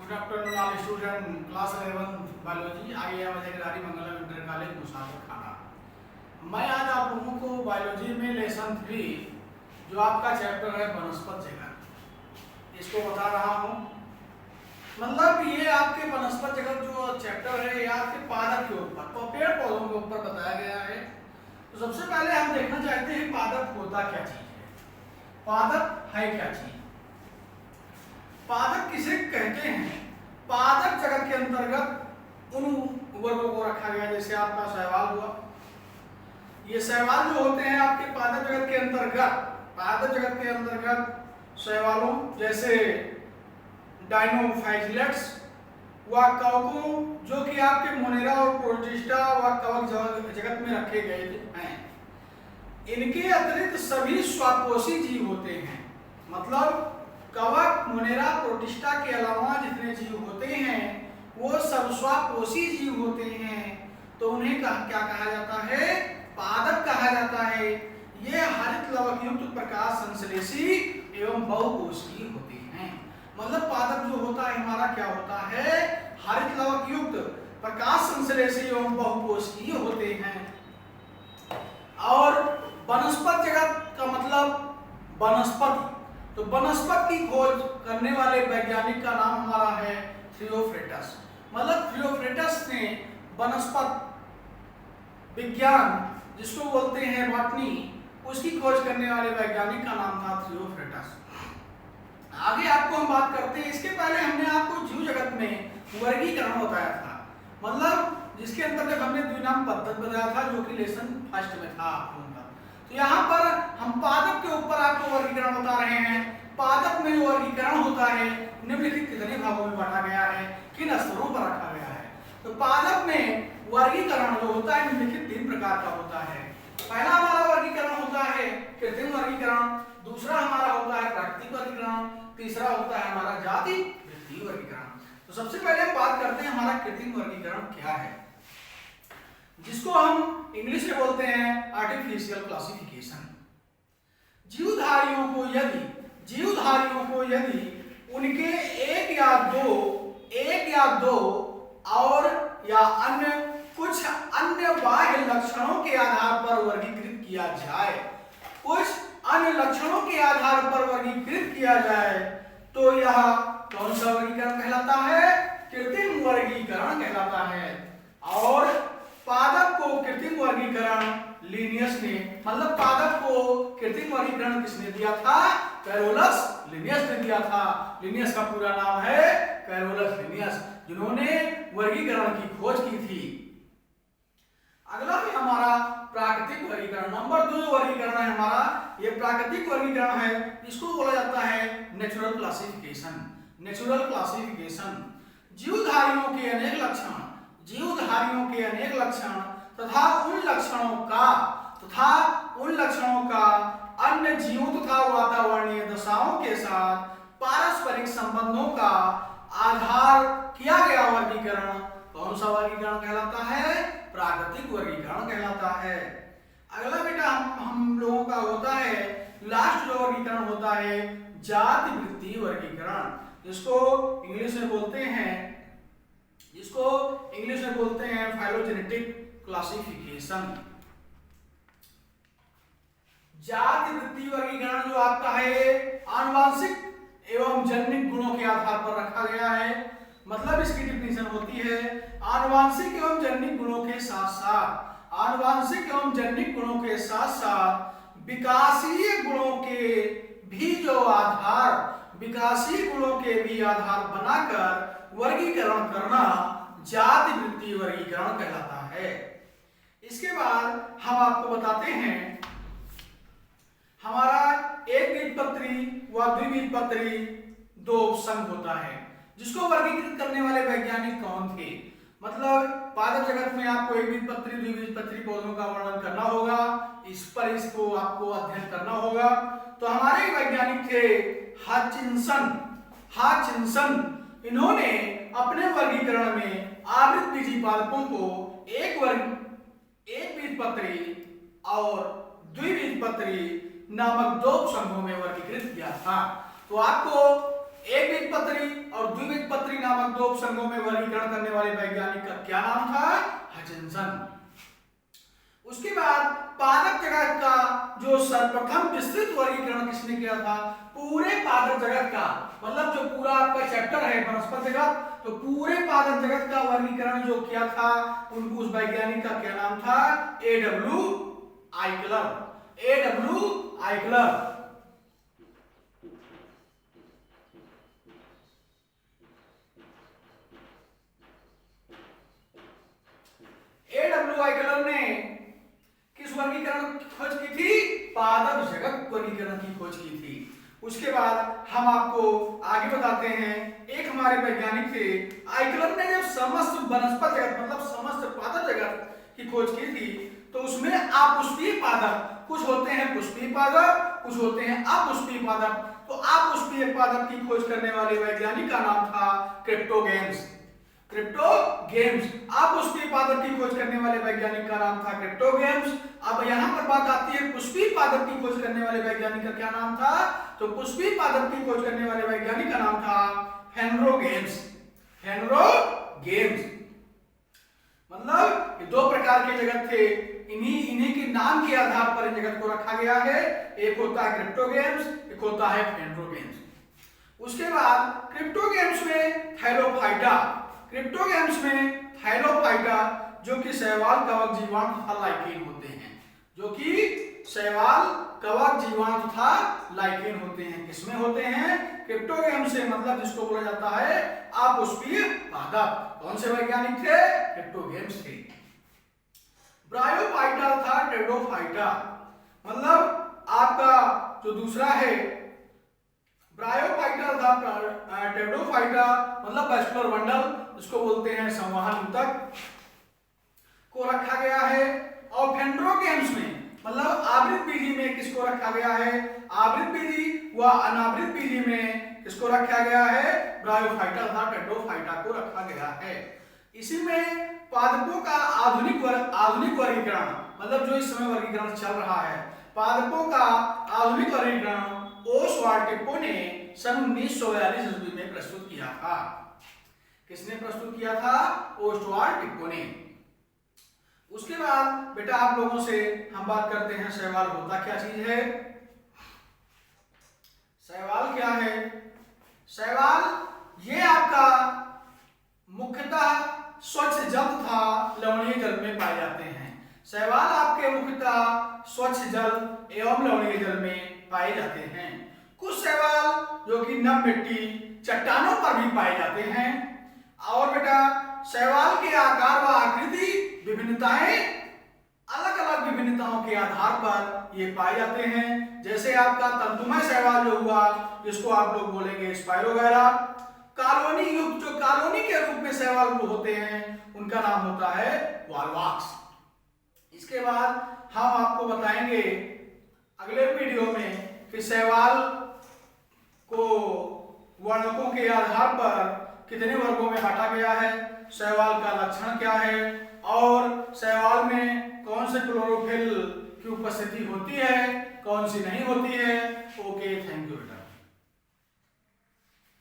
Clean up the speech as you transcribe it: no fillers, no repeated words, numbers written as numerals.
Good afternoon all student class 11 biology IIM अधिकारी मंगलम inter college मुसाफिर खाना। मैं आज आप लोगों को बायोलॉजी में लेसन 3 जो आपका चैप्टर है वनस्पत जगत इसको बता रहा हूँ। मतलब ये आपके वनस्पत जगत जो चैप्टर है ये आपके पादप के ऊपर तो पेड़ पौधों के ऊपर बताया गया है। तो सबसे पहले हम देखना चाहते हैं पादप होता क्या चीज है, पादप है क्या चीज। पादप किसे कहते हैं? पादप जगत के अंतर्गत उन वर्गों को रखा गया जैसे आपका शैवाल हुआ। ये शैवाल जो होते हैं आपके पादप जगत के अंतर्गत, पादप जगत के अंतर्गत शैवालों जैसे डायनोफाइजिलेट्स व कवकों जो कि आपके मोनेरा और प्रोटिस्टा व कवक जगत में रखे गए हैं। इनके अतिरिक्त सभी स्वापोषी जीव होते हैं। मतलब कवक, मोनेरा, प्रोटिस्टा के अलावा जितने जीव होते हैं वो सब स्वापोषी जीव होते हैं। तो उन्हें क्या कहा जाता है? पादप कहा जाता है। ये हरित लवक युक्त प्रकाश संश्लेषी एवं बहुकोषीय होते हैं। मतलब पादप जो होता है हमारा क्या होता है? हरित लवक युक्त प्रकाश संश्लेषी एवं बहुकोषीय होते हैं। और वनस्पत जगत का मतलब वनस्पति। तो वनस्पत की खोज करने वाले वैज्ञानिक का नाम हमारा है थियोफ्रेटस। मतलब थियोफ्रेटस ने वनस्पत विज्ञान जिसको बोलते हैं बॉटनी, उसकी खोज करने वाले वैज्ञानिक का नाम था थियोफ्रेटस। आगे आपको हम बात करते हैं। इसके पहले हमने आपको जीव जगत में वर्गीकरण बताया था। मतलब जिसके अंतर्गत हमने द्विनाम पद्धति बताया था जो कि लेसन फर्स्ट में था आप लोगों का। तो यहाँ पर हम पादप के ऊपर आपको वर्गीकरण बता रहे हैं। पादप में जो वर्गीकरण होता है निम्नलिखित कितने भागों में बांटा गया है, किन स्तरों पर रखा गया है। तो पादप में वर्गीकरण जो होता है निम्नलिखित 3 प्रकार का होता है। पहला हमारा वर्गीकरण होता है कृत्रिम वर्गीकरण, दूसरा हमारा होता है प्राकृतिक वर्गीकरण, तीसरा होता है हमारा जाति वृत्तीय वर्गीकरण। तो सबसे पहले हम बात करते हैं हमारा कृत्रिम वर्गीकरण क्या है, जिसको हम इंग्लिश में बोलते हैं आर्टिफिशियल क्लासिफिकेशन। जीवधारियों को यदि उनके एक या दो और या कुछ अन्य बाह्य लक्षणों के आधार पर वर्गीकृत किया जाए, कुछ अन्य लक्षणों के आधार पर वर्गीकृत किया जाए तो यह कौन सा वर्गीकरण कहलाता है? कृत्रिम वर्गीकरण कहलाता है। और पादप को कृत्रिम वर्गीकरण लिनियस ने, मतलब पादप को कृत्रिम वर्गीकरण किसने दिया था? कैरोलस लिनियस ने दिया था। लिनियस का पूरा नाम है कैरोलस लिनियस, जिन्होंने वर्गीकरण की खोज की थी। अगला है हमारा प्राकृतिक वर्गीकरण। नंबर 2 वर्गीकरण है हमारा, ये प्राकृतिक वर्गीकरण है। इसको बोला जाता है नेचुरल क्लासिफिकेशन। नेचुरल क्लासिफिकेशन जीवधारियों के अनेक लक्षण तथा उन लक्षणों का अन्य जीवों तथा वातावरणीय दशाओं के साथ पारस्परिक संबंधों का आधार किया गया वर्गीकरण कौन सा वर्गीकरण कहलाता है? प्राकृतिक वर्गीकरण कहलाता है। अगला बेटा हम लोगों का होता है लास्ट जो वर्गीकरण होता है जाति वृत्तीय वर्गीकरण, जिसको इंग्लिश में बोलते हैं फाइलोजेनेटिक क्लासिफिकेशन। जाति वृत्तीय वर्गीकरण जो आपका है आनुवंशिक एवं जैविक गुणों के आधार पर रखा गया है। मतलब इसकी डिफिनीशन होती है आनुवंशिक एवं जैविक गुणों के साथ साथ विकासीय गुणों के भी आधार बनाकर वर्गीकरण करना जाति वृत्तीय वर्गीकरण कहलाता है। इसके बाद हम आपको बताते हैं हमारा एक बीजपत्री व द्विबीजपत्री 2 संघ होता है, जिसको वर्गीकृत करने वाले वैज्ञानिक कौन थे? मतलब पादप जगत में आपको एक बीजपत्री द्विबीजपत्री पौधों का वर्णन करना होगा, इसको आपको अध्ययन करना होगा। तो हमारे वैज्ञानिक थे हाचिंसन। इन्होंने अपने वर्गीकरण में आवृत बीजी पादपों को एक बीजपत्री और द्विबीजपत्री नामक 2 संघों में वर्गीकृत किया था। तो आपको एक बीजपत्री और द्विबीजपत्री नामक दो उपसर्गों में वर्गीकरण करने वाले वैज्ञानिक का क्या नाम था? हचिंसन। उसके बाद पादप जगत का जो सर्वप्रथम विस्तृत वर्गीकरण किसने किया था? पूरे पादप जगत का, मतलब जो पूरा आपका चैप्टर है वनस्पति जगत, तो पूरे पादप जगत का वर्गीकरण जो किया था उस वैज्ञानिक का क्या नाम था? A.W. आइकलर। A.W. आइकलर। A.W. आइकलर ने किस वर्गीकरण की खोज की थी? पादप जगत वर्गीकरण की खोज की थी। उसके बाद हम आपको आगे बताते हैं, एक हमारे वैज्ञानिक थे आइकलर ने जब समस्त वनस्पति जगत मतलब समस्त पादप जगत की खोज की थी तो उसमें अपुष्पीय पादप, कुछ होते हैं पुष्पीय पादप, कुछ होते हैं अपुष्पीय पादप, तो अपुष्पीय पादप की खोज करने वाले वैज्ञानिक का नाम था क्रिप्टोगेम्स। क्रिप्टोगेम्स। अपुष्पीय पादप की खोज करने वाले वैज्ञानिक का नाम था क्रिप्टोगेम्स। अब यहां पर बात आती है पुष्पीय पादप की खोज करने वाले वैज्ञानिक का क्या नाम था? तो पुष्पीय पादप की खोज करने वाले वैज्ञानिक का नाम था हेनरोगेम्स। हेनरोगेम्स। मतलब ये दो प्रकार के जगत थे, इन्हीं के नाम के आधार पर इन जगत को रखा गया है। एक होता है क्रिप्टोगेम्स, एक होता है हेनरोगेम्स। उसके बाद क्रिप्टोगेम्स में थायरोफाइटा, क्रिप्टोगेम्स में थायरोफाइटा जो कि शैवाल कवक जीवाणु तथा लाइकेन होते हैं, जो कि शैवाल कवक जीवाणु तथा लाइकेन होते हैं। किसमें होते हैं? क्रिप्टोगेम्स से, मतलब जिसको बोला जाता है अपुष्पीय पादप। कौन से वैज्ञानिक थे? क्रिप्टोगेम्स थे। ब्रायोफाइटा था टेरोडोफाइटा, मतलब आपका जो दूसरा है ब्रायोफाइटा था टेरोडोफाइटा, मतलब वेस्कुलर बंडल जिसको बोलते हैं संवहन ऊतक को रखा गया है। और फेंड्रोगेम्स में मतलब आवृत बीजी में किसको रखा गया है? आवृत बीजी व अनावृत बीजी में किसको रखा गया है? ब्रायोफाइटा तथा टेरोडोफाइटा को रखा गया है। इसी में पादपों का आधुनिक वर्गीकरण, मतलब जो इस समय वर्गीकरण चल रहा है, पादपों का आधुनिक वर्गीकरण ओसवाल्ड टिप्पो ने सन 1942 ईस्वी में प्रस्तुत किया था। किसने प्रस्तुत किया था? ओसवाल्ड टिप्पो ने। उसके बाद बेटा आप लोगों से हम बात करते हैं शैवाल होता क्या चीज है। शैवाल क्या है? शैवाल ये आपका मुख्यतः स्वच्छ जल तथा लवणीय जल में पाए जाते हैं। शैवाल आपके मुख्यतः स्वच्छ जल एवं लवणीय जल में पाए जाते हैं। कुछ शैवाल जो कि नम मिट्टी चट्टानों पर भी पाए जाते हैं। और बेटा शैवाल के आकार व आकृति विभिन्नताएं अलग अलग विभिन्नताओं के आधार पर ये पाए जाते हैं। जैसे आपका तंतुमय शैवाल जो हुआ, जिसको आप लोग बोलेंगे स्पाइरोगैरा। कॉलोनी युक्त जो कॉलोनी के रूप में शैवाल होते हैं उनका नाम होता है वॉलवॉक्स। इसके बाद हम आपको बताएंगे अगले वीडियो में कि शैवाल को वर्णकों के आधार पर कितने वर्गों में बांटा गया है, शैवाल का लक्षण क्या है और शैवाल में कौन से क्लोरोफिल की उपस्थिति होती है, कौन सी नहीं होती है। ओके, थैंक यू बेटा।